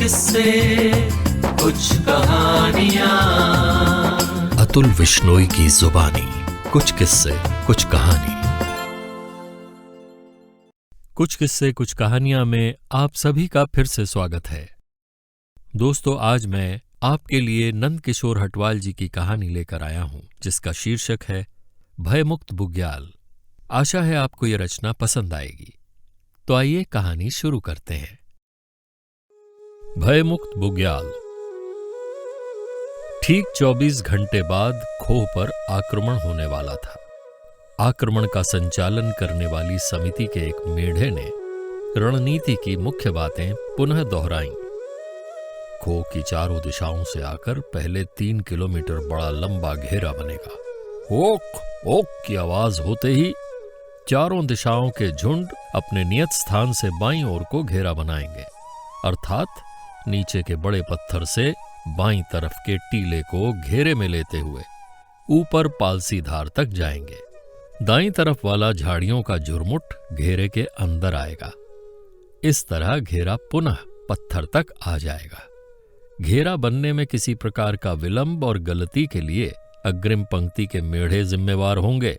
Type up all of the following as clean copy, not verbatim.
किस्से कुछ कहानियां। अतुल विश्नोई की जुबानी, कुछ किस्से कुछ कहानी। कुछ किस्से कुछ कहानियां में आप सभी का फिर से स्वागत है। दोस्तों, आज मैं आपके लिए नंद किशोर हटवाल जी की कहानी लेकर आया हूं, जिसका शीर्षक है भयमुक्त बुग्याल। आशा है आपको ये रचना पसंद आएगी। तो आइए कहानी शुरू करते हैं। भयमुक्त बुग्याल। ठीक 24 घंटे बाद खोह पर आक्रमण होने वाला था। आक्रमण का संचालन करने वाली समिति के एक मेढ़े ने रणनीति की मुख्य बातें पुनः दोहराईं। खोह की चारों दिशाओं से आकर पहले 3 किलोमीटर बड़ा लंबा घेरा बनेगा। ओक ओक की आवाज होते ही चारों दिशाओं के झुंड अपने नियत स्थान से बाईं ओर को घेरा बनाएंगे, अर्थात नीचे के बड़े पत्थर से बाईं तरफ के टीले को घेरे में लेते हुए ऊपर पालसी धार तक जाएंगे। दाईं तरफ वाला झाड़ियों का झुरमुट घेरे के अंदर आएगा। इस तरह घेरा पुनः पत्थर तक आ जाएगा। घेरा बनने में किसी प्रकार का विलंब और गलती के लिए अग्रिम पंक्ति के मेढ़े जिम्मेवार होंगे।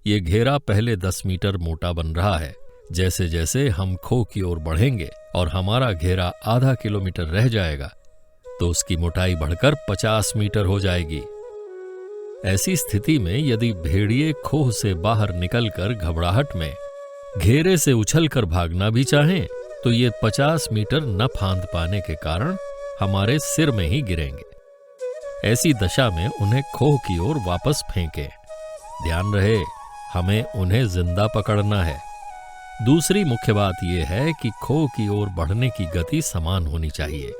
ये घेरा पहले 10 मीटर मोटा बन रहा है। जैसे जैसे हम खोह की ओर बढ़ेंगे और हमारा घेरा आधा किलोमीटर रह जाएगा तो उसकी मोटाई बढ़कर 50 मीटर हो जाएगी। ऐसी स्थिति में यदि भेड़िए खोह से बाहर निकलकर घबराहट में घेरे से उछलकर भागना भी चाहें तो ये 50 मीटर न फांद पाने के कारण हमारे सिर में ही गिरेंगे। ऐसी दशा में उन्हें खोह की ओर वापस फेंके। ध्यान रहे, हमें उन्हें जिंदा पकड़ना है। दूसरी मुख्य बात यह है कि खोह की ओर बढ़ने की गति समान होनी चाहिए।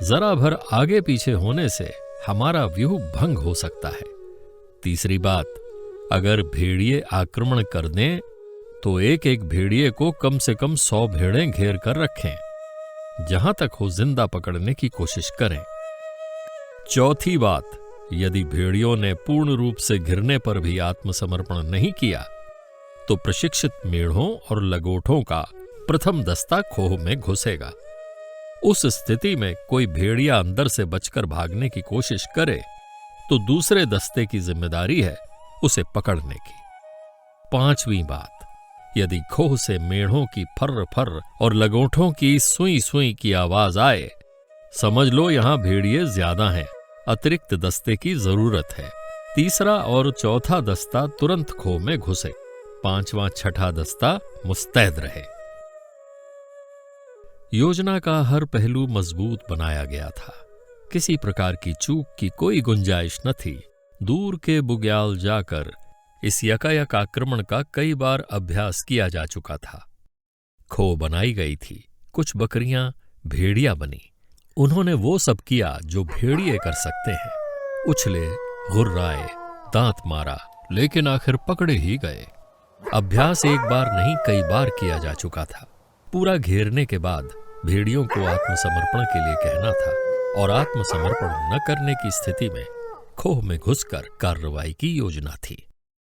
जरा भर आगे पीछे होने से हमारा व्यूह भंग हो सकता है। तीसरी बात, अगर भेड़िए आक्रमण कर दें तो एक एक भेड़िए को कम से कम 100 भेड़ें घेर कर रखें। जहां तक हो जिंदा पकड़ने की कोशिश करें। चौथी बात, यदि भेड़ियों ने पूर्ण रूप से घिरने पर भी आत्मसमर्पण नहीं किया तो प्रशिक्षित मेढ़ों और लगोठों का प्रथम दस्ता खोह में घुसेगा। उस स्थिति में कोई भेड़िया अंदर से बचकर भागने की कोशिश करे तो दूसरे दस्ते की जिम्मेदारी है उसे पकड़ने की। पांचवी बात, यदि खोह से मेढ़ों की फर्र फर्र और लगोठों की सुई सुई की आवाज आए, समझ लो यहां भेड़िए ज्यादा हैं, अतिरिक्त दस्ते की जरूरत है। तीसरा और चौथा दस्ता तुरंत खोह में घुसे। पांचवां छठा दस्ता मुस्तैद रहे। योजना का हर पहलू मजबूत बनाया गया था। किसी प्रकार की चूक की कोई गुंजाइश न थी। दूर के बुग्याल जाकर इस यकायक आक्रमण का कई बार अभ्यास किया जा चुका था। खोह बनाई गई थी। कुछ बकरियां भेड़िया बनी। उन्होंने वो सब किया जो भेड़िए कर सकते हैं। उछले, घुर्राए, दांत मारा, लेकिन आखिर पकड़े ही गए। अभ्यास एक बार नहीं कई बार किया जा चुका था। पूरा घेरने के बाद भेड़ियों को आत्मसमर्पण के लिए कहना था और आत्मसमर्पण न करने की स्थिति में खोह में घुसकर कार्रवाई की योजना थी।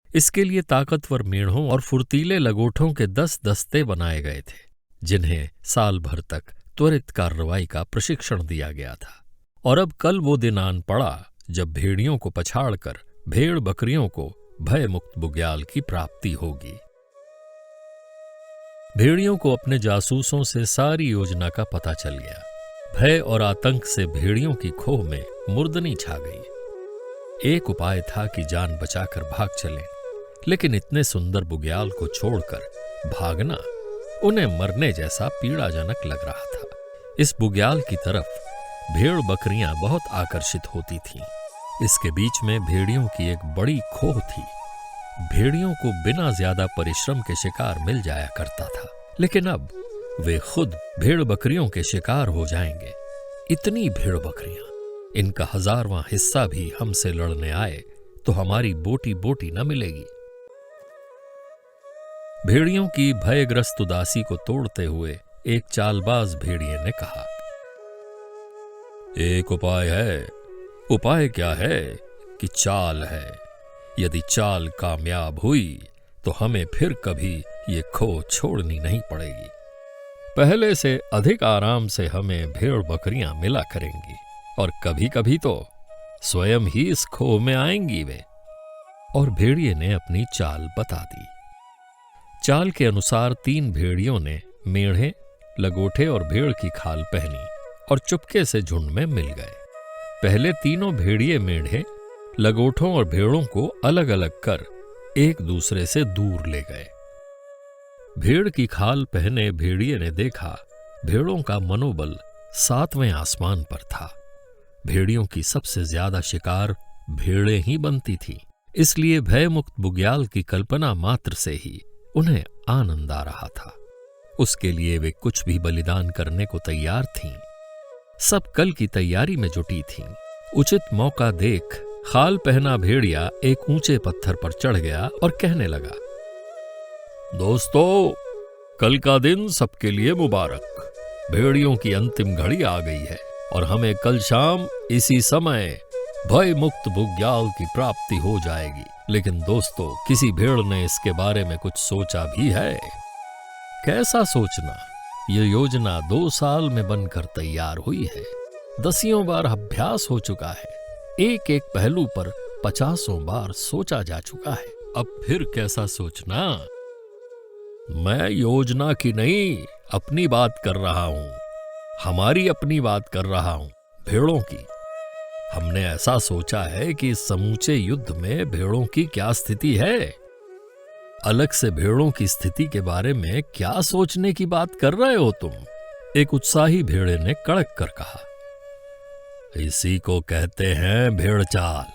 इसके लिए ताकतवर मेढ़ों और फुर्तीले लगोठों के 10 दस्ते बनाए गए थे, जिन्हें साल भर तक त्वरित कार्रवाई का प्रशिक्षण दिया गया था। और अब कल वो दिन आन पड़ा जब भेड़ियों को पछाड़कर भेड़ बकरियों को भयमुक्त बुग्याल की प्राप्ति होगी। भेड़ियों को अपने जासूसों से सारी योजना का पता चल गया। भय और आतंक से भेड़ियों की खोह में मुर्दनी छा गई। एक उपाय था कि जान बचाकर भाग चलें, लेकिन इतने सुंदर बुग्याल को छोड़कर भागना उन्हें मरने जैसा पीड़ाजनक लग रहा था। इस बुग्याल की तरफ भेड़ बकरियां बहुत आकर्षित होती थीं। इसके बीच में भेड़ियों की एक बड़ी खोह थी। भेड़ियों को बिना ज्यादा परिश्रम के शिकार मिल जाया करता था, लेकिन अब वे खुद भेड़ बकरियों के शिकार हो जाएंगे। इतनी भेड़ बकरियां, इनका 1000वां हिस्सा भी हमसे लड़ने आए तो हमारी बोटी बोटी न मिलेगी। भेड़ियों की भयग्रस्त उदासी को तोड़ते हुए एक चालबाज भेड़िए ने कहा, एक उपाय है। उपाय क्या है? कि चाल है। यदि चाल कामयाब हुई तो हमें फिर कभी ये खोह छोड़नी नहीं पड़ेगी। पहले से अधिक आराम से हमें भेड़ बकरियां मिला करेंगी और कभी कभी तो स्वयं ही इस खो में आएंगी वे। और भेड़िए ने अपनी चाल बता दी। चाल के अनुसार 3 भेड़ियों ने मेढ़े, लगोठे और भेड़ की खाल पहनी और चुपके से झुंड में मिल गए। पहले तीनों भेड़िए मेढ़े, लगोठों और भेड़ों को अलग अलग कर एक दूसरे से दूर ले गए। भेड़ की खाल पहने भेड़िए ने देखा भेड़ों का मनोबल 7वें आसमान पर था। भेड़ियों की सबसे ज्यादा शिकार भेड़ें ही बनती थीं, इसलिए भयमुक्त बुग्याल की कल्पना मात्र से ही उन्हें आनंद आ रहा था। उसके लिए वे कुछ भी बलिदान करने को तैयार थीं। सब कल की तैयारी में जुटी थीं। उचित मौका देख खाल पहना भेड़िया एक ऊंचे पत्थर पर चढ़ गया और कहने लगा, दोस्तों, कल का दिन सबके लिए मुबारक। भेड़ियों की अंतिम घड़ी आ गई है और हमें कल शाम इसी समय भय मुक्त बुग्याल की प्राप्ति हो जाएगी। लेकिन दोस्तों, किसी भेड़ ने इसके बारे में कुछ सोचा भी है? कैसा सोचना? ये योजना 2 साल में बनकर तैयार हुई है। 10 बार अभ्यास हो चुका है। एक एक पहलू पर 50 बार सोचा जा चुका है। अब फिर कैसा सोचना? मैं योजना की नहीं, अपनी बात कर रहा हूं। हमारी अपनी बात कर रहा हूं, भेड़ों की। हमने ऐसा सोचा है कि इस समूचे युद्ध में भेड़ों की क्या स्थिति है। अलग से भेड़ों की स्थिति के बारे में क्या सोचने की बात कर रहे हो तुम? एक उत्साही भेड़े ने कड़क कर कहा। इसी को कहते हैं भेड़ चाल।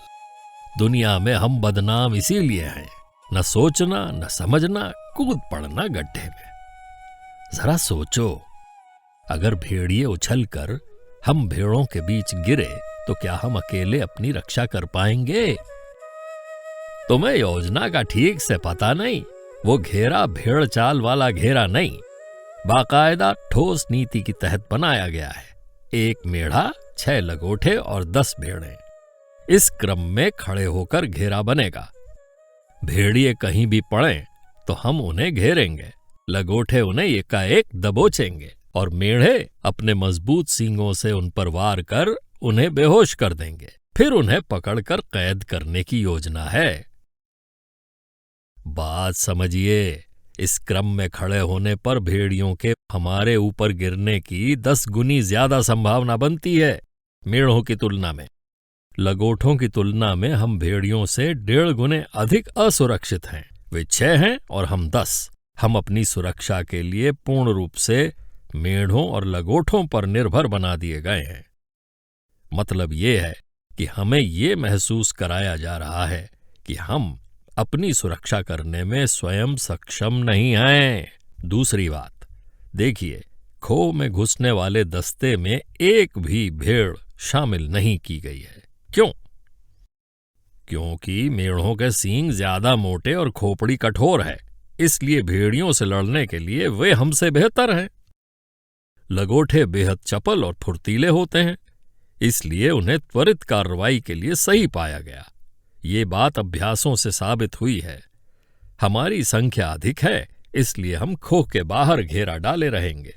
दुनिया में हम बदनाम इसीलिए हैं, न सोचना न समझना, कूद पड़ना गड्ढे में। जरा सोचो, अगर भेड़िए उछलकर हम भेड़ों के बीच गिरे तो क्या हम अकेले अपनी रक्षा कर पाएंगे? तुम्हें योजना का ठीक से पता नहीं। वो घेरा भेड़ चाल वाला घेरा नहीं, बाकायदा ठोस नीति के तहत बनाया गया है। 1 मेढ़ा, 6 लगोठे और 10 भेड़ें। इस क्रम में खड़े होकर घेरा बनेगा। भेड़िए कहीं भी पड़े तो हम उन्हें घेरेंगे, लगोठे उन्हें एकाएक दबोचेंगे और मेढ़े अपने मजबूत सींगों से उन पर वार कर उन्हें बेहोश कर देंगे। फिर उन्हें पकड़कर कैद करने की योजना है। बात समझिए, इस क्रम में खड़े होने पर भेड़ियों के हमारे ऊपर गिरने की 10 गुनी ज्यादा संभावना बनती है मेढ़ों की तुलना में। लगोठों की तुलना में हम भेड़ियों से 1.5 गुने अधिक असुरक्षित हैं। वे 6 हैं और हम 10। हम अपनी सुरक्षा के लिए पूर्ण रूप से मेढ़ों और लगोठों पर निर्भर बना दिए गए हैं। मतलब ये है कि हमें ये महसूस कराया जा रहा है कि हम अपनी सुरक्षा करने में स्वयं सक्षम नहीं हैं। दूसरी बात, देखिए, खो में घुसने वाले दस्ते में एक भी भेड़ शामिल नहीं की गई है। क्यों? क्योंकि मेढ़ों के सींग ज्यादा मोटे और खोपड़ी कठोर है, इसलिए भेड़ियों से लड़ने के लिए वे हमसे बेहतर हैं। लगोठे बेहद चपल और फुर्तीले होते हैं, इसलिए उन्हें त्वरित कार्रवाई के लिए सही पाया गया। ये बात अभ्यासों से साबित हुई है। हमारी संख्या अधिक है, इसलिए हम खो के बाहर घेरा डाले रहेंगे।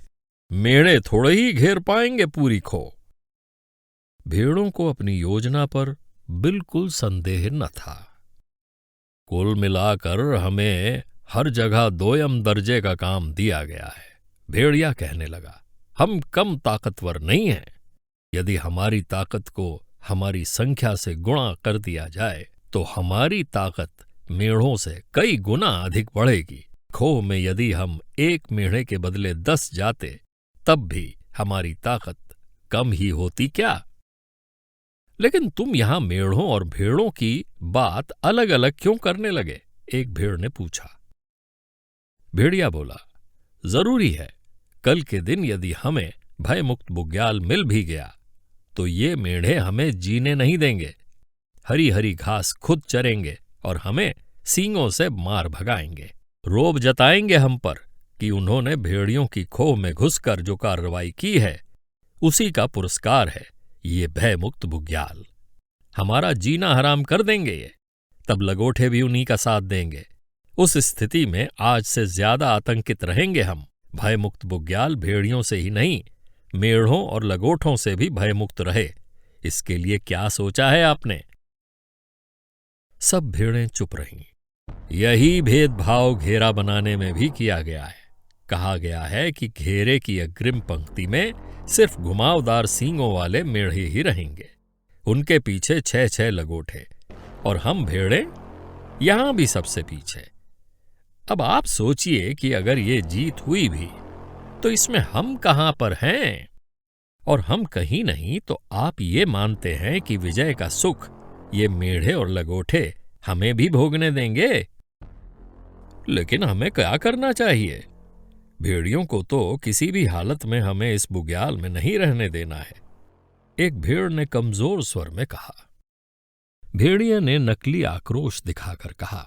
मेढ़े थोड़े ही घेर पाएंगे पूरी खो। भेड़ों को अपनी योजना पर बिल्कुल संदेह न था। कुल मिलाकर हमें हर जगह 2 दर्जे का काम दिया गया है। भेड़िया कहने लगा, हम कम ताकतवर नहीं हैं। यदि हमारी ताकत को हमारी संख्या से गुणा कर दिया जाए तो हमारी ताकत मेढ़ों से कई गुना अधिक बढ़ेगी। खो में यदि हम 1 मेढ़े के बदले 10 जाते तब भी हमारी ताकत कम ही होती क्या? लेकिन तुम यहां मेढ़ों और भेड़ों की बात अलग अलग क्यों करने लगे? एक भेड़ ने पूछा। भेड़िया बोला, जरूरी है, कल के दिन यदि हमें भयमुक्त बुग्याल मिल भी गया तो ये मेढ़े हमें जीने नहीं देंगे। हरी हरी घास खुद चरेंगे और हमें सींगों से मार भगाएंगे। रोब जताएंगे हम पर कि उन्होंने भेड़ियों की खोह में घुसकर जो कार्रवाई की है उसी का पुरस्कार है ये भयमुक्त बुग्याल। हमारा जीना हराम कर देंगे ये। तब लगोठे भी उन्हीं का साथ देंगे। उस स्थिति में आज से ज्यादा आतंकित रहेंगे हम। भयमुक्त बुग्याल भेड़ियों से ही नहीं, मेढ़ों और लगोठों से भी भयमुक्त रहे, इसके लिए क्या सोचा है आपने? सब भेड़ें चुप रहीं। यही भेदभाव घेरा बनाने में भी किया गया है। कहा गया है कि घेरे की अग्रिम पंक्ति में सिर्फ घुमावदार सींगों वाले मेढ़े ही रहेंगे, उनके पीछे 6-6 लगोठे, और हम भेड़ें यहां भी सबसे पीछे। अब आप सोचिए कि अगर ये जीत हुई भी तो इसमें हम कहां पर हैं? और हम कहीं नहीं तो आप ये मानते हैं कि विजय का सुख ये मेढ़े और लगोठे हमें भी भोगने देंगे? लेकिन हमें क्या करना चाहिए? भेड़ियों को तो किसी भी हालत में हमें इस बुग्याल में नहीं रहने देना है, एक भेड़ ने कमजोर स्वर में कहा। भेड़िए ने नकली आक्रोश दिखाकर कहा,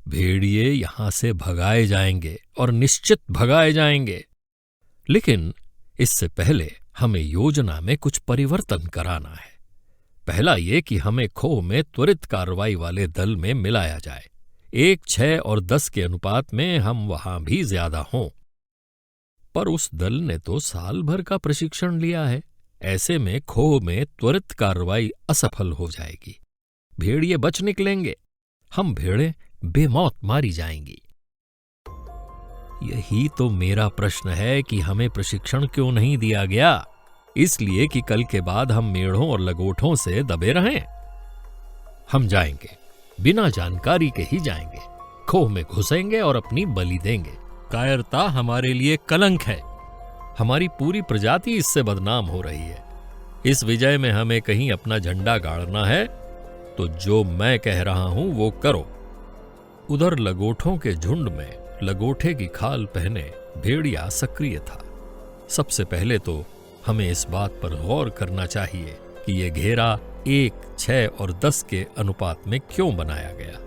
भेड़िए यहां से भगाए जाएंगे और निश्चित भगाए जाएंगे, लेकिन इससे पहले हमें योजना में कुछ परिवर्तन कराना है। पहला ये कि हमें खोह में त्वरित कार्रवाई वाले दल में मिलाया जाए। 1, 6 और 10 के अनुपात में हम वहां भी ज्यादा हों। पर उस दल ने तो साल भर का प्रशिक्षण लिया है, ऐसे में खोह में त्वरित कार्रवाई असफल हो जाएगी। भेड़िए बच निकलेंगे, हम भेड़ें बेमौत मारी जाएंगी। यही तो मेरा प्रश्न है कि हमें प्रशिक्षण क्यों नहीं दिया गया? इसलिए कि कल के बाद हम मेढ़ों और लगोठों से दबे रहें। हम जाएंगे, बिना जानकारी के ही जाएंगे, खोह में घुसेंगे और अपनी बलि देंगे। कायरता हमारे लिए कलंक है, हमारी पूरी प्रजाति इससे बदनाम हो रही है। इस विजय में हमें कहीं अपना झंडा गाड़ना है तो जो मैं कह रहा हूं वो करो। उधर लगोठों के झुंड में लगोठे की खाल पहने भेड़िया सक्रिय था। सबसे पहले तो हमें इस बात पर गौर करना चाहिए कि यह घेरा 1, 6 और 10 के अनुपात में क्यों बनाया गया।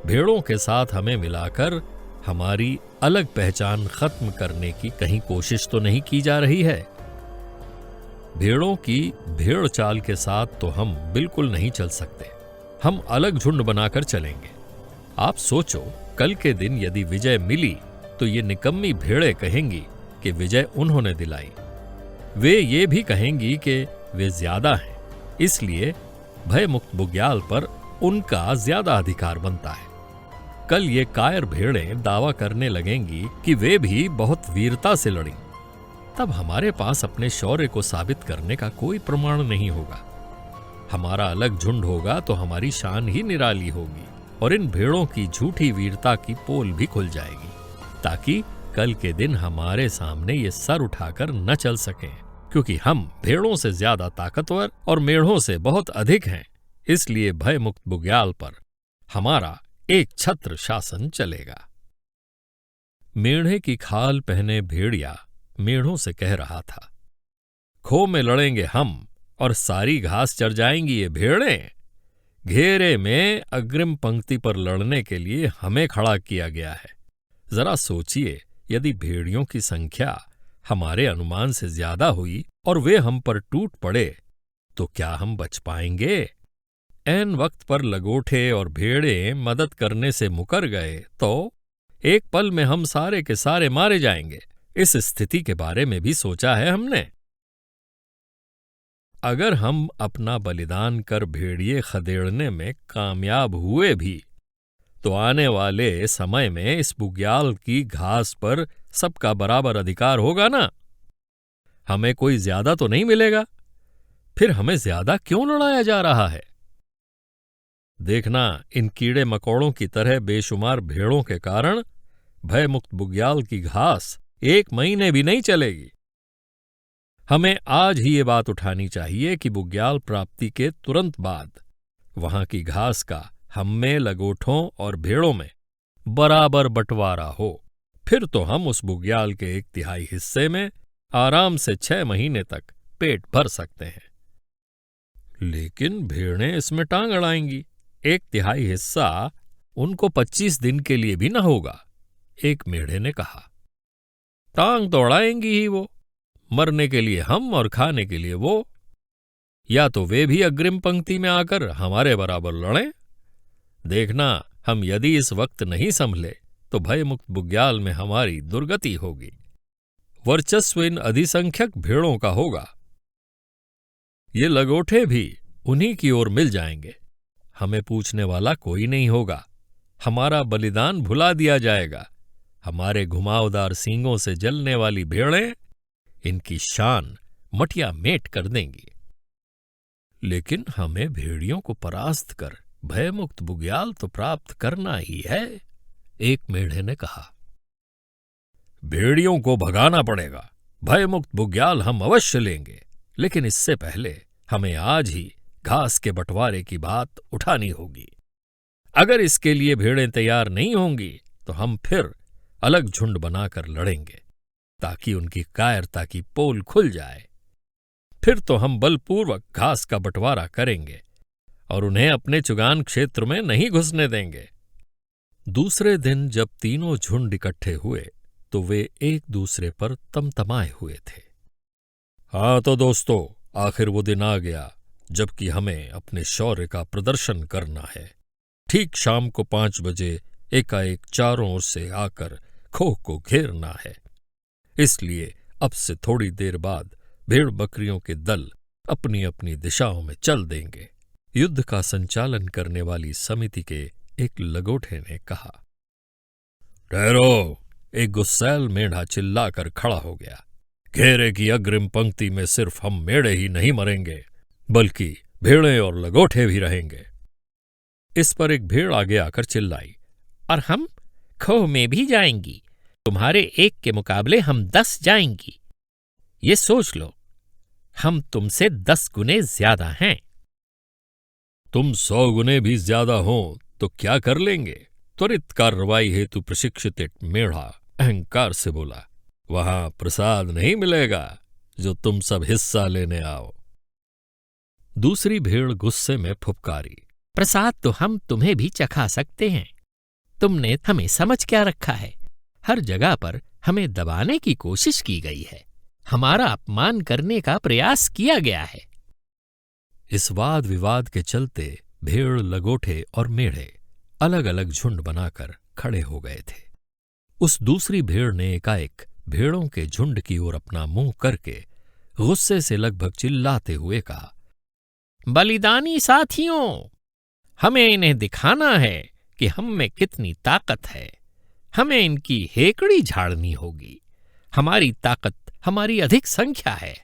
भेड़ों के साथ हमें मिलाकर हमारी अलग पहचान खत्म करने की कहीं कोशिश तो नहीं की जा रही है। भेड़ों की भेड़ चाल के साथ तो हम बिल्कुल नहीं चल सकते, हम अलग झुंड बनाकर चलेंगे। आप सोचो, कल के दिन यदि विजय मिली तो ये निकम्मी भेड़ें कहेंगी कि विजय उन्होंने दिलाई। वे ये भी कहेंगी कि वे ज्यादा हैं, इसलिए भयमुक्त बुग्याल पर उनका ज्यादा अधिकार बनता है। कल ये कायर भेड़ें दावा करने लगेंगी कि वे भी बहुत वीरता से लड़ी। तब हमारे पास अपने शौर्य को साबित करने का कोई प्रमाण नहीं होगा। हमारा अलग झुंड होगा तो हमारी शान ही निराली होगी और इन भेड़ों की झूठी वीरता की पोल भी खुल जाएगी, ताकि कल के दिन हमारे सामने ये सर उठाकर न चल सकें, क्योंकि हम भेड़ों से ज्यादा ताकतवर और मेढ़ों से बहुत अधिक हैं। इसलिए भयमुक्त बुग्याल पर हमारा एक छत्र शासन चलेगा। मेढ़े की खाल पहने भेड़िया मेढ़ों से कह रहा था, खो में लड़ेंगे हम और सारी घास चर जाएंगी ये भेड़ें। घेरे में अग्रिम पंक्ति पर लड़ने के लिए हमें खड़ा किया गया है। जरा सोचिए, यदि भेड़ियों की संख्या हमारे अनुमान से ज्यादा हुई और वे हम पर टूट पड़े तो क्या हम बच पाएंगे? ऐन वक्त पर लगोठे और भेड़ें मदद करने से मुकर गए तो एक पल में हम सारे के सारे मारे जाएंगे। इस स्थिति के बारे में भी सोचा है हमने? अगर हम अपना बलिदान कर भेड़िए खदेड़ने में कामयाब हुए भी तो आने वाले समय में इस बुग्याल की घास पर सबका बराबर अधिकार होगा ना? हमें कोई ज्यादा तो नहीं मिलेगा। फिर हमें ज्यादा क्यों लड़ाया जा रहा है? देखना, इन कीड़े मकोड़ों की तरह बेशुमार भेड़ों के कारण भयमुक्त बुग्याल की घास 1 महीने भी नहीं चलेगी। हमें आज ही ये बात उठानी चाहिए कि बुग्याल प्राप्ति के तुरंत बाद वहां की घास का हम में, लगोठों और भेड़ों में बराबर बंटवारा हो। फिर तो हम उस बुग्याल के 1/3 हिस्से में आराम से 6 महीने तक पेट भर सकते हैं। लेकिन भेड़ें इसमें टांग अड़ाएंगी। 1/3 हिस्सा उनको 25 दिन के लिए भी न होगा, एक मेढ़े ने कहा। टांग तो अड़ाएंगी ही वो, मरने के लिए हम और खाने के लिए वो। या तो वे भी अग्रिम पंक्ति में आकर हमारे बराबर लड़ें। देखना, हम यदि इस वक्त नहीं संभले तो भयमुक्त बुग्याल में हमारी दुर्गति होगी। वर्चस्व इन अधिसंख्यक भेड़ों का होगा। ये लगोठे भी उन्हीं की ओर मिल जाएंगे। हमें पूछने वाला कोई नहीं होगा। हमारा बलिदान भुला दिया जाएगा। हमारे घुमावदार सींगों से जलने वाली भेड़ें इनकी शान मटिया मेट कर देंगी। लेकिन हमें भेड़ियों को परास्त कर भयमुक्त बुग्याल तो प्राप्त करना ही है, एक मेढ़े ने कहा। भेड़ियों को भगाना पड़ेगा। भयमुक्त बुग्याल हम अवश्य लेंगे, लेकिन इससे पहले हमें आज ही घास के बंटवारे की बात उठानी होगी। अगर इसके लिए भेड़ें तैयार नहीं होंगी तो हम फिर अलग झुंड बनाकर लड़ेंगे, ताकि उनकी कायरता की पोल खुल जाए। फिर तो हम बलपूर्वक घास का बंटवारा करेंगे और उन्हें अपने चुगान क्षेत्र में नहीं घुसने देंगे। दूसरे दिन जब तीनों झुंड इकट्ठे हुए तो वे एक दूसरे पर तमतमाए हुए थे। हाँ तो दोस्तों, आखिर वो दिन आ गया जबकि हमें अपने शौर्य का प्रदर्शन करना है। ठीक शाम को 5 बजे एकाएक चारों ओर से आकर खोह को घेरना है। इसलिए अब से थोड़ी देर बाद भेड़ बकरियों के दल अपनी अपनी दिशाओं में चल देंगे। युद्ध का संचालन करने वाली समिति के एक लगोठे ने कहा। ठहरो, एक गुस्सैल मेढ़ा चिल्लाकर खड़ा हो गया। घेरे की अग्रिम पंक्ति में सिर्फ हम मेढ़े ही नहीं मरेंगे, बल्कि भेड़ें और लगोठे भी रहेंगे। इस पर एक भेड़ आगे आकर चिल्लाई, और हम खोह में भी जाएंगी। तुम्हारे एक के मुकाबले हम 10 जाएंगी। ये सोच लो, हम तुमसे 10 गुने ज्यादा हैं। तुम 100 गुने भी ज्यादा हो तो क्या कर लेंगे? त्वरित कार्रवाई हेतु प्रशिक्षित एक मेढ़ा अहंकार से बोला। वहां प्रसाद नहीं मिलेगा जो तुम सब हिस्सा लेने आओ। दूसरी भेड़ गुस्से में फुफकारी, प्रसाद तो हम तुम्हें भी चखा सकते हैं। तुमने हमें समझ क्या रखा है? हर जगह पर हमें दबाने की कोशिश की गई है। हमारा अपमान करने का प्रयास किया गया है। इस वाद विवाद के चलते भेड़, लगोठे और मेढ़े अलग अलग झुंड बनाकर खड़े हो गए थे। उस दूसरी भेड़ ने एकाएक भेड़ों के झुंड की ओर अपना मुंह करके गुस्से से लगभग चिल्लाते हुए कहा, बलिदानी साथियों, हमें इन्हें दिखाना है कि हम में कितनी ताकत है। हमें इनकी हेकड़ी झाड़नी होगी। हमारी ताकत हमारी अधिक संख्या है,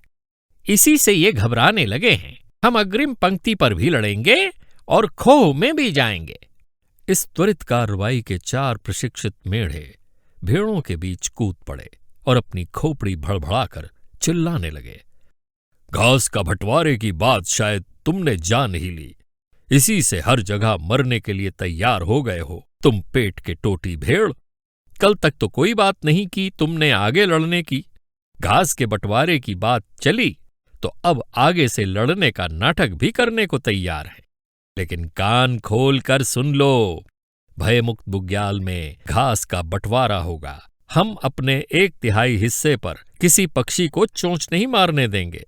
इसी से ये घबराने लगे हैं। हम अग्रिम पंक्ति पर भी लड़ेंगे और खोह में भी जाएंगे। इस त्वरित कार्रवाई के 4 प्रशिक्षित मेढ़े भेड़ों के बीच कूद पड़े और अपनी खोपड़ी भड़भड़ाकर चिल्लाने लगे, घास का बंटवारे की बात शायद तुमने जान ही ली। इसी से हर जगह मरने के लिए तैयार हो गए हो तुम पेट के टोटी भेड़। कल तक तो कोई बात नहीं की तुमने आगे लड़ने की। घास के बंटवारे की बात चली तो अब आगे से लड़ने का नाटक भी करने को तैयार है। लेकिन कान खोल कर सुन लो, भयमुक्त बुग्याल में घास का बंटवारा होगा। हम अपने 1/3 हिस्से पर किसी पक्षी को चोंच नहीं मारने देंगे।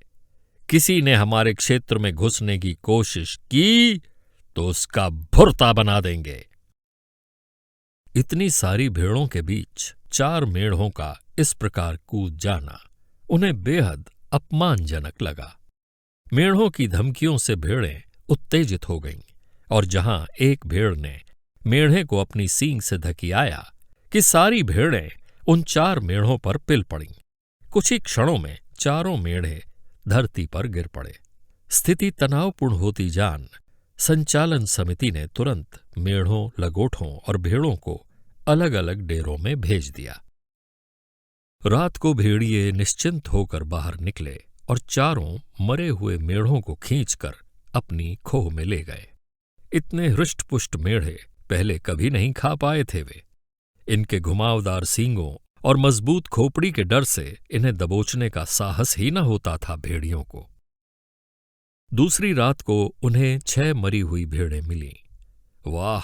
किसी ने हमारे क्षेत्र में घुसने की कोशिश की तो उसका भुर्ता बना देंगे। इतनी सारी भेड़ों के बीच 4 मेढ़ों का इस प्रकार कूद जाना उन्हें बेहद अपमानजनक लगा। मेढ़ों की धमकियों से भेड़ें उत्तेजित हो गईं और जहां एक भेड़ ने मेढ़े को अपनी सींग से धकियाया कि सारी भेड़ें उन 4 मेढ़ों पर पिल पड़ीं। कुछ ही क्षणों में चारों मेढ़े धरती पर गिर पड़े। स्थिति तनावपूर्ण होती जान संचालन समिति ने तुरंत मेढ़ों, लगोठों और भेड़ों को अलग अलग डेरों में भेज दिया। रात को भेड़िए निश्चिंत होकर बाहर निकले और चारों मरे हुए मेढ़ों को खींचकर अपनी खोह में ले गए। इतने हृष्टपुष्ट मेढ़े पहले कभी नहीं खा पाए थे वे। इनके घुमावदार सींगों और मजबूत खोपड़ी के डर से इन्हें दबोचने का साहस ही न होता था भेड़ियों को। दूसरी रात को उन्हें 6 मरी हुई भेड़ें मिलीं। वाह,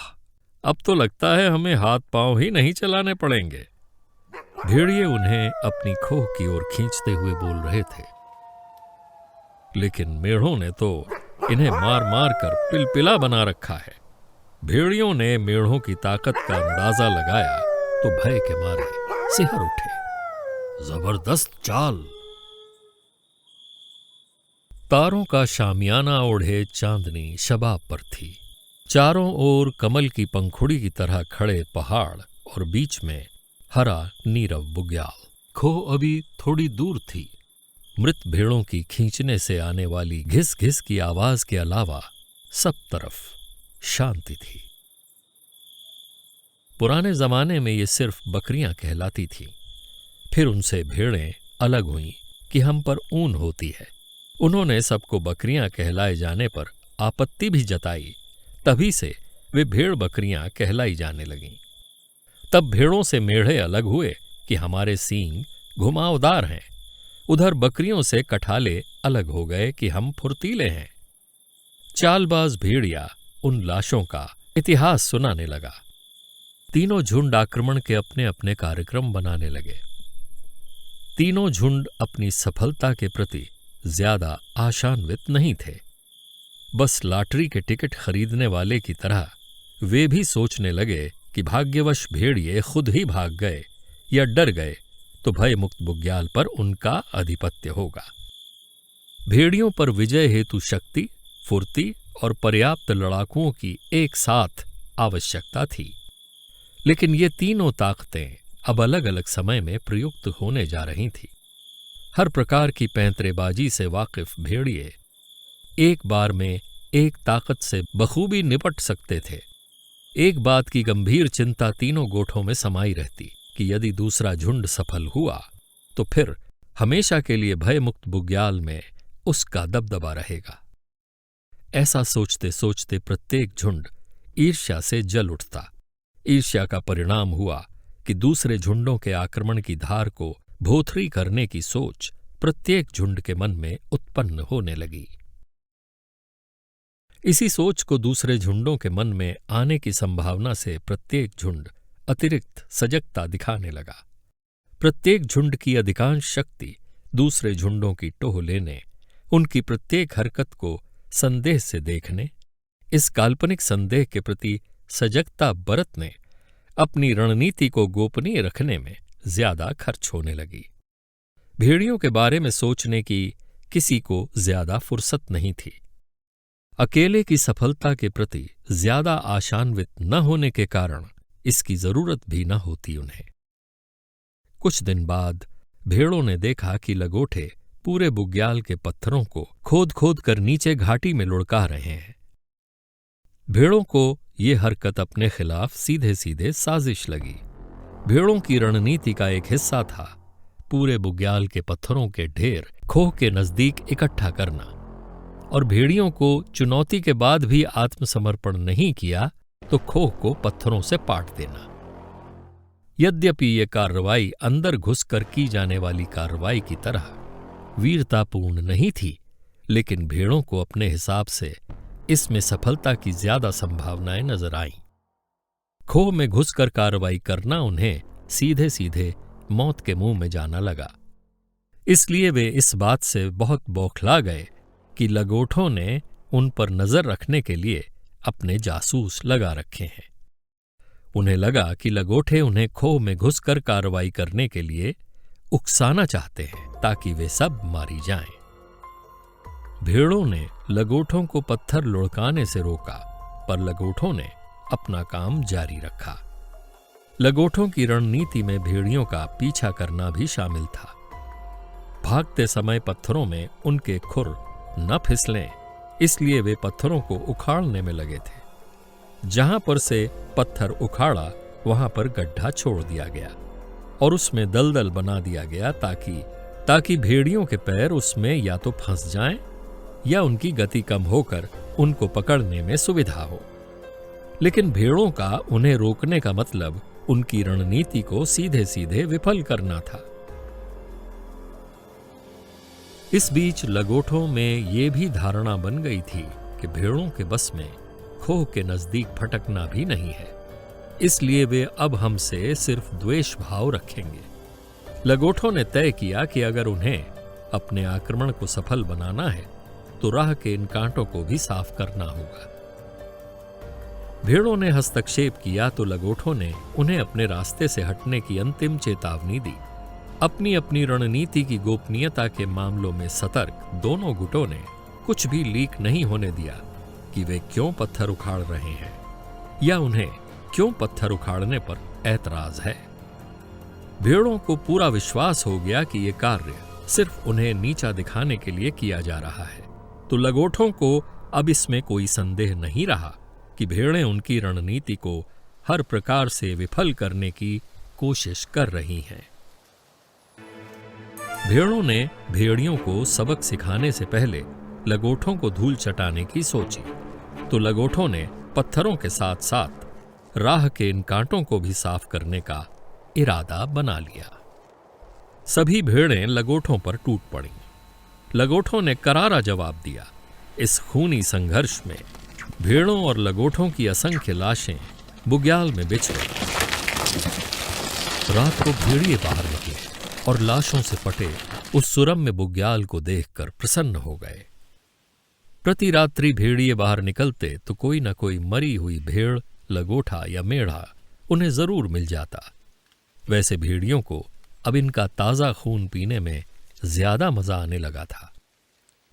अब तो लगता है हमें हाथ पांव ही नहीं चलाने पड़ेंगे। भेड़िए उन्हें अपनी खोह की ओर खींचते हुए बोल रहे थे, लेकिन मेढ़ों ने तो इन्हें मार मार कर पिलपिला बना रखा है। भेड़ियों ने मेढ़ों की ताकत का अंदाजा लगाया तो भय के मारे सिहर उठे। जबरदस्त चाल। तारों का शामियाना ओढ़े चांदनी शबाब पर थी। चारों ओर कमल की पंखुड़ी की तरह खड़े पहाड़ और बीच में हरा नीरव बुग्याल। खो अभी थोड़ी दूर थी। मृत भेड़ों की खींचने से आने वाली घिस घिस की आवाज के अलावा सब तरफ शांति थी। पुराने जमाने में ये सिर्फ बकरियां कहलाती थीं। फिर उनसे भेड़ें अलग हुईं कि हम पर ऊन होती है। उन्होंने सबको बकरियां कहलाए जाने पर आपत्ति भी जताई। तभी से वे भेड़ बकरियां कहलाई जाने लगीं। तब भेड़ों से मेढ़े अलग हुए कि हमारे सींग घुमावदार हैं। उधर बकरियों से कठाले अलग हो गए कि हम फुर्तीले हैं। चालबाज भेड़िया उन लाशों का इतिहास सुनाने लगा। तीनों झुंड आक्रमण के अपने अपने कार्यक्रम बनाने लगे। तीनों झुंड अपनी सफलता के प्रति ज्यादा आशान्वित नहीं थे। बस लॉटरी के टिकट खरीदने वाले की तरह वे भी सोचने लगे कि भाग्यवश भेड़िए खुद ही भाग गए या डर गए तो भय मुक्त बुग्याल पर उनका आधिपत्य होगा। भेड़ियों पर विजय हेतु शक्ति, फुर्ती और पर्याप्त लड़ाकुओं की एक साथ आवश्यकता थी। लेकिन ये तीनों ताकतें अब अलग अलग समय में प्रयुक्त होने जा रही थीं। हर प्रकार की पैंतरेबाजी से वाकिफ भेड़िए एक बार में एक ताकत से बखूबी निपट सकते थे। एक बात की गंभीर चिंता तीनों गोठों में समाई रहती कि यदि दूसरा झुंड सफल हुआ तो फिर हमेशा के लिए भयमुक्त बुग्याल में उसका दबदबा रहेगा। ऐसा सोचते सोचते प्रत्येक झुंड ईर्ष्या से जल उठता। ईर्ष्या का परिणाम हुआ कि दूसरे झुंडों के आक्रमण की धार को भोथरी करने की सोच प्रत्येक झुंड के मन में उत्पन्न होने लगी। इसी सोच को दूसरे झुंडों के मन में आने की संभावना से प्रत्येक झुंड अतिरिक्त सजगता दिखाने लगा। प्रत्येक झुंड की अधिकांश शक्ति दूसरे झुंडों की टोह लेने, उनकी प्रत्येक हरकत को संदेह से देखने, इस काल्पनिक संदेह के प्रति सजगता बरतने, अपनी रणनीति को गोपनीय रखने में ज्यादा खर्च होने लगी। भेड़ियों के बारे में सोचने की किसी को ज्यादा फुर्सत नहीं थी। अकेले की सफलता के प्रति ज्यादा आशान्वित न होने के कारण इसकी जरूरत भी न होती उन्हें। कुछ दिन बाद भेड़ों ने देखा कि लगोठे पूरे बुग्याल के पत्थरों को खोद खोद कर नीचे घाटी में लुढ़का रहे हैं। भेड़ों को ये हरकत अपने खिलाफ सीधे सीधे साजिश लगी। भेड़ों की रणनीति का एक हिस्सा था पूरे बुग्याल के पत्थरों के ढेर खोह के नजदीक इकट्ठा करना, और भेड़ियों को चुनौती के बाद भी आत्मसमर्पण नहीं किया तो खोह को पत्थरों से पाट देना। यद्यपि ये कार्रवाई अंदर घुसकर की जाने वाली कार्रवाई की तरह वीरतापूर्ण नहीं थी, लेकिन भेड़ों को अपने हिसाब से इसमें सफलता की ज्यादा संभावनाएं नजर आईं। खोह में घुसकर कार्रवाई करना उन्हें सीधे सीधे मौत के मुंह में जाना लगा। इसलिए वे इस बात से बहुत बौखला गए कि लगोठों ने उन पर नजर रखने के लिए अपने जासूस लगा रखे हैं। उन्हें लगा कि लगोठे उन्हें खोह में घुसकर कार्रवाई करने के लिए उकसाना चाहते हैं ताकि वे सब मारी जाएं। भेड़ों ने लगोठों को पत्थर लुढ़काने से रोका, पर लगोठों ने अपना काम जारी रखा। लगोठों की रणनीति में भेड़ियों का पीछा करना भी शामिल था। भागते समय पत्थरों में उनके खुर न फिसलें, इसलिए वे पत्थरों को उखाड़ने में लगे थे। जहां पर से पत्थर उखाड़ा वहां पर गड्ढा छोड़ दिया गया और उसमें दलदल बना दिया गया ताकि भेड़ियों के पैर उसमें या तो फंस जाएं या उनकी गति कम होकर उनको पकड़ने में सुविधा हो। लेकिन भेड़ों का उन्हें रोकने का मतलब उनकी रणनीति को सीधे सीधे विफल करना था। इस बीच लगोठों में ये भी धारणा बन गई थी कि भेड़ों के बस में खोह के नजदीक फटकना भी नहीं है, इसलिए वे अब हमसे सिर्फ द्वेष भाव रखेंगे। लगोठों ने तय किया कि अगर उन्हें अपने आक्रमण को सफल बनाना है तो राह के इन कांटों को भी साफ करना होगा। भेड़ों ने हस्तक्षेप किया तो लगोठों ने उन्हें अपने रास्ते से हटने की अंतिम चेतावनी दी। अपनी अपनी रणनीति की गोपनीयता के मामलों में सतर्क दोनों गुटों ने कुछ भी लीक नहीं होने दिया कि वे क्यों पत्थर उखाड़ रहे हैं या उन्हें क्यों पत्थर उखाड़ने पर ऐतराज है। भेड़ों को पूरा विश्वास हो गया कि यह कार्य सिर्फ उन्हें नीचा दिखाने के लिए किया जा रहा है, तो लगोठों को अब इसमें कोई संदेह नहीं रहा कि भेड़ें उनकी रणनीति को हर प्रकार से विफल करने की कोशिश कर रही हैं। भेड़ों ने भेड़ियों को सबक सिखाने से पहले लगोठों को धूल चटाने की सोची, तो लगोठों ने पत्थरों के साथ साथ राह के इन कांटों को भी साफ करने का इरादा बना लिया। सभी भेड़ें लगोठों पर टूट पड़ीं। लगोठों ने करारा जवाब दिया। इस खूनी संघर्ष में भेड़ों और लगोठों की असंख्य लाशें बुग्याल में बिछ गईं। रात को भेड़िए बाहर निकले और लाशों से पटे उस सुरम्य बुग्याल को देखकर प्रसन्न हो गए। प्रति रात्रि भेड़िए बाहर निकलते तो कोई न कोई मरी हुई भेड़, लगोठा या मेढ़ा उन्हें जरूर मिल जाता। वैसे भेड़ियों को अब इनका ताजा खून पीने में ज्यादा मजा आने लगा था।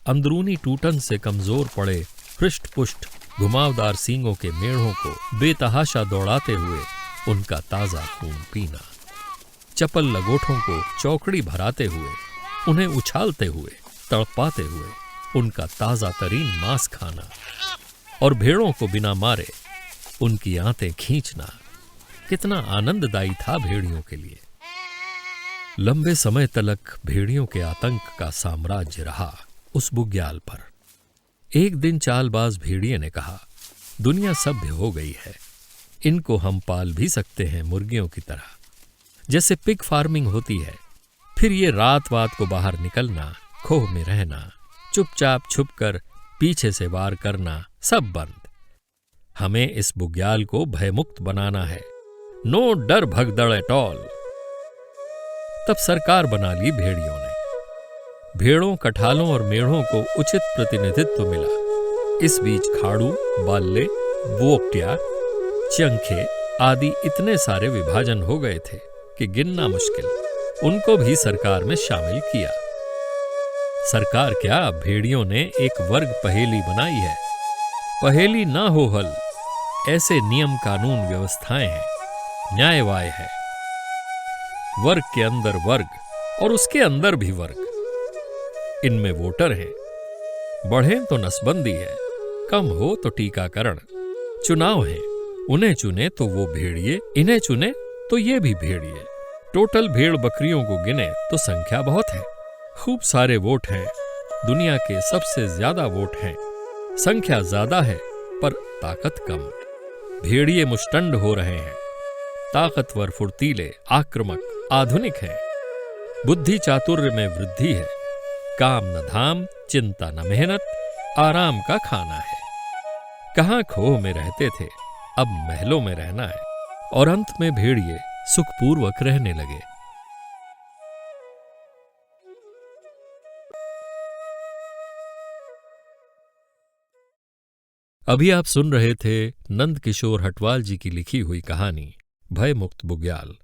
अंदरूनी टूटन से कमजोर पड़े हृष्ट पुष्ट घुमावदार सींगों के मेढ़ों को बेतहाशा दौड़ाते हुए उनका ताजा खून पीना, चपल लगोठों को चौकड़ी भराते हुए, उन्हें उछालते हुए, तड़पाते हुए उनका ताजा तरीन मांस खाना और भेड़ों को बिना मारे उनकी आंतें खींचना कितना आनंददायी था भेड़ियों के लिए। लंबे समय तक भेड़ियों के आतंक का साम्राज्य रहा उस बुग्याल पर। एक दिन चालबाज भेड़िए ने कहा, दुनिया सभ्य हो गई है, इनको हम पाल भी सकते हैं मुर्गियों की तरह, जैसे पिग फार्मिंग होती है। फिर ये रात वात को बाहर निकलना, खोह में रहना, चुपचाप छुपकर पीछे से वार करना सब बंद। हमें इस बुग्याल को भयमुक्त बनाना है, नो डर भगदड़ एट ऑल। तब सरकार बना ली भेड़ियों ने। भेड़ों, कठालों और मेढ़ों को उचित प्रतिनिधित्व मिला। इस बीच खाड़ू, बाल्ले, बोकटिया, चंखे आदि इतने सारे विभाजन हो गए थे कि गिनना मुश्किल। उनको भी सरकार में शामिल किया। सरकार क्या, भेड़ियों ने एक वर्ग पहेली बनाई है। पहेली ना हो हल, ऐसे नियम कानून व्यवस्थाएं हैं, न्यायवाय है। वर्ग के अंदर वर्ग और उसके अंदर भी वर्ग। इनमें वोटर हैं, बढ़े तो नसबंदी है, कम हो तो टीकाकरण। चुनाव है, उन्हें चुने तो वो भेड़िए, इन्हें चुने तो ये भी भेड़िए। टोटल भेड़ बकरियों को गिने तो संख्या बहुत है। खूब सारे वोट हैं, दुनिया के सबसे ज्यादा वोट हैं। संख्या ज्यादा है पर ताकत कम। भेड़िए मुष्टंड हो रहे हैं, ताकतवर, फुर्तीले, आक्रामक, आधुनिक हैं। बुद्धि चातुर्य में वृद्धि है। काम न धाम, चिंता न मेहनत, आराम का खाना है। कहाँ खोह में रहते थे, अब महलों में रहना है। और अंत में भेड़िए सुखपूर्वक रहने लगे। अभी आप सुन रहे थे नंद किशोर हटवाल जी की लिखी हुई कहानी भयमुक्त बुग्याल।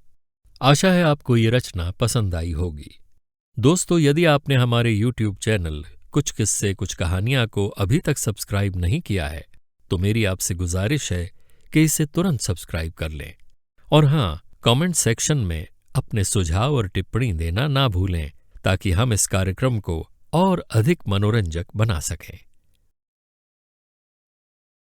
आशा है आपको ये रचना पसंद आई होगी। दोस्तों, यदि आपने हमारे YouTube चैनल कुछ किस्से कुछ कहानियां को अभी तक सब्सक्राइब नहीं किया है, तो मेरी आपसे गुजारिश है कि इसे तुरंत सब्सक्राइब कर लें। और हाँ, कमेंट सेक्शन में अपने सुझाव और टिप्पणी देना ना भूलें, ताकि हम इस कार्यक्रम को और अधिक मनोरंजक बना सकें।